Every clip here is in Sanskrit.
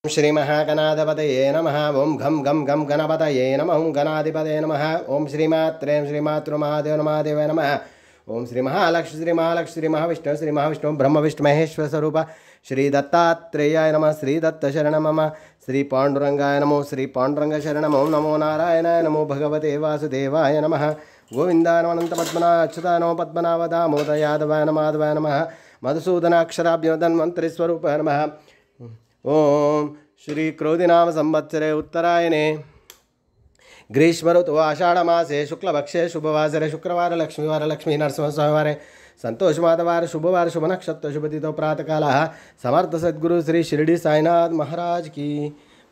श्री महागणाधिपतये नमः। ओं घं घं घं गणपतये नमः। ओं गणाधिपतये नमः। ओं श्रीमात्रे श्रीमातृमहादेव महादेव नमः। ओं श्री महालक्ष्मी श्री महालक्ष्मी श्री महाविष्णु श्री महाविष्णु ब्रह्म विष्णु महेश्वर स्वरूप श्री दत्तात्रेयाय नमः। श्री दत्त शरण मम। श्री पांडुरंगाय नमो। श्री पांडुरंग शरणम। ओं नमो नारायणाय नमो भगवते वासुदेवाय नमः। गोविंदानंत पद्मनाभ अच्युताय नमो पद्मनाभ दामोदर यादवाय नमः माधवाय नमः। मधुसूदनाक्षराभ्यो धन्वंतरि स्वरूप नमः। ओम श्री क्रोधिनाम संवत्सरे उत्तरायणे ग्रीष्म ऋतु आषाढ़ मासे शुक्लपक्षे शुभवासरे शुक्रवार लक्ष्मीवार लक्ष्मी नरसिंह स्वामिवारे संतोष माधवार शुभवार शुभ नक्षत्र शुभतिथौ प्रातःकाल समर्थ सद्गुरु श्री शिरडी साईनाथ महाराज की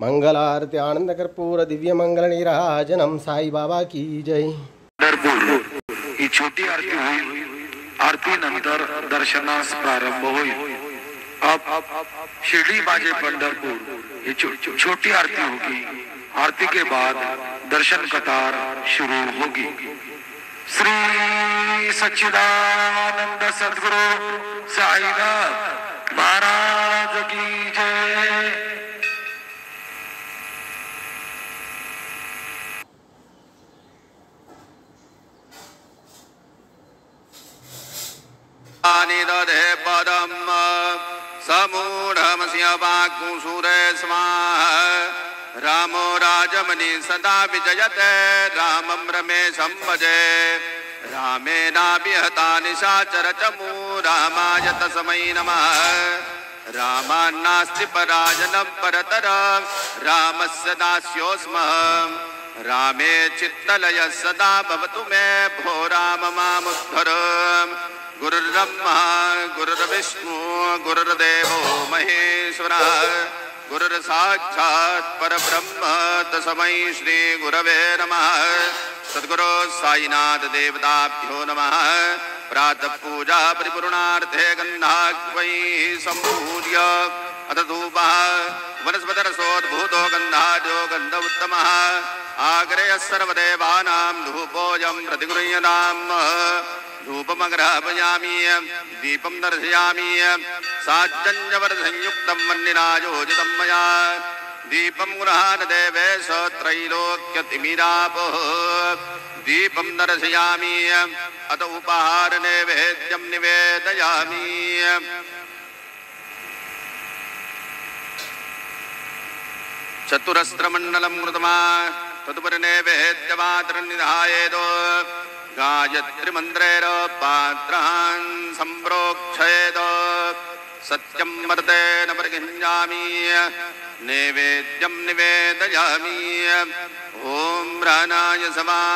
मंगल आरती आनंद कर्पूर दिव्य मंगल नीराजनम साई बाबा की जय। ही छोटी आरती होईल। आरती नंतर दर्शनास प्रारंभ होईल। अब शिरडी बाजे पंढरपुर ये छोटी आरती होगी। आरती के बाद दर्शन कतार शुरू होगी। श्री सच्चिदानंद सद्गुरु साईनाथ महाराज की जय। दधे पदम समूढ़मस्य वाग्मुसूरे स्वाहा। रामो राजमणि सदा विजयते रामं रमेशं भजे। रामेणाभिहता निशाचर चमू रामाय तस्मै नमः। रामान्नास्ति पराजनं परतरं रामस्य दास्योऽस्मः। रामे चित्तलयः सदा भवतु मे भो राम मामुद्धर। गुरुर्ब्रह्मा गुरुर्विष्णु गुरुर्देवो महेश्वरः। गुरुर्साक्षात् परब्रह्म तस्मै श्री गुरवे नमः। सद्गुरो साईनाथ देवताभ्यो नमः। प्रातः पूजा परिपूर्णार्थे गन्धाग्वैः सम्पूज्य अथ धूपः वनस्पतिरसोद्भूतो गन्धाढ्यो गन्ध उत्तमः। आग्रयः सर्वदेवानां धूपोऽयं प्रतिगृह्यताम्। धूपमग्रापयामि दीपं दर्शयामि साज्जन्यवर्धयुक्तं वह्निराजोजितं मया। दीपं गृहाण देवेश त्रैलोक्यतिमिरापः। दीपं दर्शयामि अत उपहार नैवेद्यं निवेदयामि। चतुरस्रमण्डलं कृत्वा तदुपरि नैवेद्यमात्रनिधायेत्। गायत्री मंत्रेण पात्रान् संप्रोक्षयेत्। सत्यं मर्देन परिगृह्णामि नैवेद्यं निवेदयामि। ओम प्राणाय स्वाहा।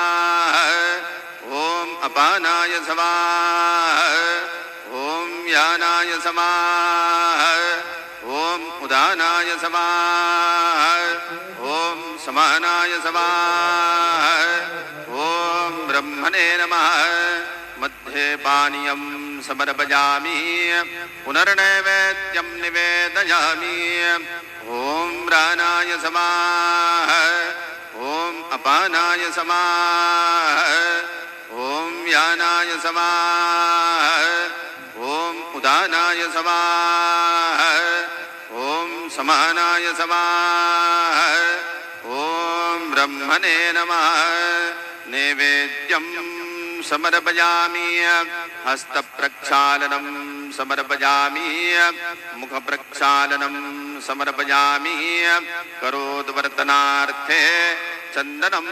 ओम अपानाय स्वाहा। ओम यानाय स्वाहा। ओम उदानाय स्वाहा। ओम समानाय स्वाहा। ब्रह्मणे नमः। मध्ये पानीयं समर्पयामि पुनर्नैवेद्यं निवेदयामि। ओम प्राणाय स्वाहा। ओम अपानाय स्वाहा। ओम यानाय स्वाहा। ओम उदानाय स्वाहा। ओम समानाय स्वाहा। ओम ब्रह्मणे नमः। नैवेद्यं समर्पयामि। हस्तप्रक्षालनं समर्पयामि। मुखप्रक्षालनं समर्पयामि। करोद्वर्तनार्थे चन्दनं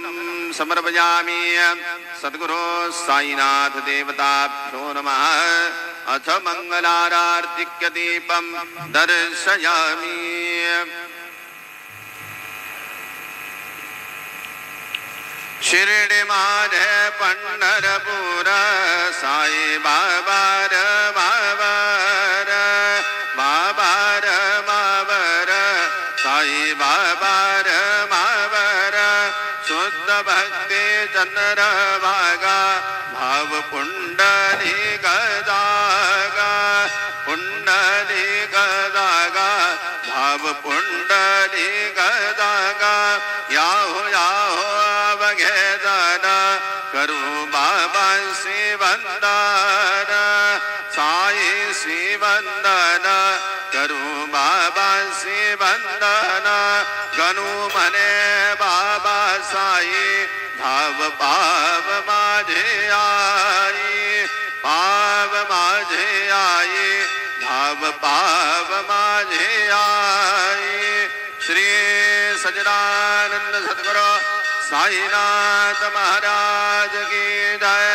समर्पयामि। सद्गुरो साईनाथ देवताभ्यो नमः। अथ मंगलारार्तिक्य दीपं दर्शयामि। शिरडी माझे पंढरपूर साई बाबार बाबार बाबार बाबार साई बाबार बाबार। शुद्ध भक्ति चंद्र भागा भाव पुंडली गदागा। पुंडली गदागा भाव पुंडली गदागा। याहो याहो करू बाबा श्री वंदन साई श्री वंदन करू बाबा श्री वंदन जणू म्हणे बाबा साई धाव पाव माझे आई पाव माझे आई धाव पाव माझे आई श्री सच्चिदानंद सद्गुरु साईनाथ महाराज की जय।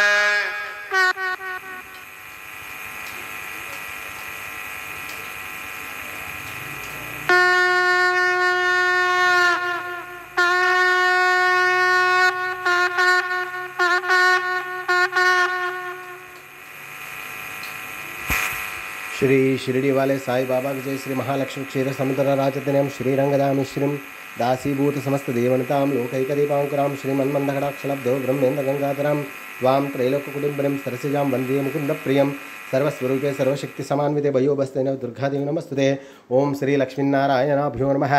श्री शिरडी वाले साई बाबा की जय। श्री महालक्ष्मी क्षीर समुद्र राजतनयम श्रीरंगदामिश्रीम दासीभूत समस्त देवनतां लोकैकदीपांकुरां श्रीमन्मन्दकटाक्षलब्धो ब्रह्मेन्द्र गंगाधरां त्वां त्रैलोक्यकुटुम्बिनीं सरसिजां वन्दे मुकुन्दप्रियं सर्वस्वरूपे सर्वशक्ति समान्विते वयोबस्तेन दुर्गादेवी नमस्तुते। ओम श्री लक्ष्मीनारायणाभ्यो नमः।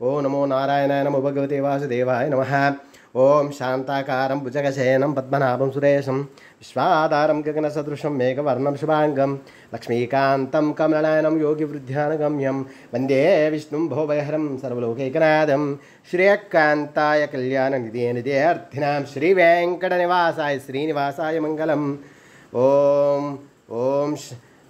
ओम नमो नारायणाय नमो भगवते वासुदेवाय नमः। ओम शांताकारं भुजगशयनं पद्मनाभं सुरेशं विश्वाधारं गगनसदृशं मेघवर्णं शुभांगं लक्ष्मीकान्तं कमलनयनं योगिवृद्ध्यानगम्यं वन्दे विष्णुं भवभयहरं सर्वलोकैकनाथं श्रेयकान्ताय कल्याणनिधे निधेऽर्थिनां श्रीवेङ्कटनिवासाय श्रीनिवासाय मङ्गलम्। ओम ओम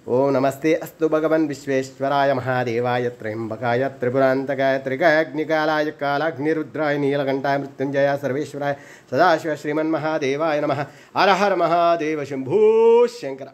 ओम नमस्ते अस्तु भगवन् विश्वेश्वराय महादेवाय त्र्यंबकाय त्रिपुरान्तकाय त्रिकाग्निकालाय कालाग्निरुद्राय नीलकण्ठाय मृत्युञ्जयाय सर्वेश्वराय सदाशिव श्रीमन्महादेवाय नमः। हर हर महादेव शंभो शंकर।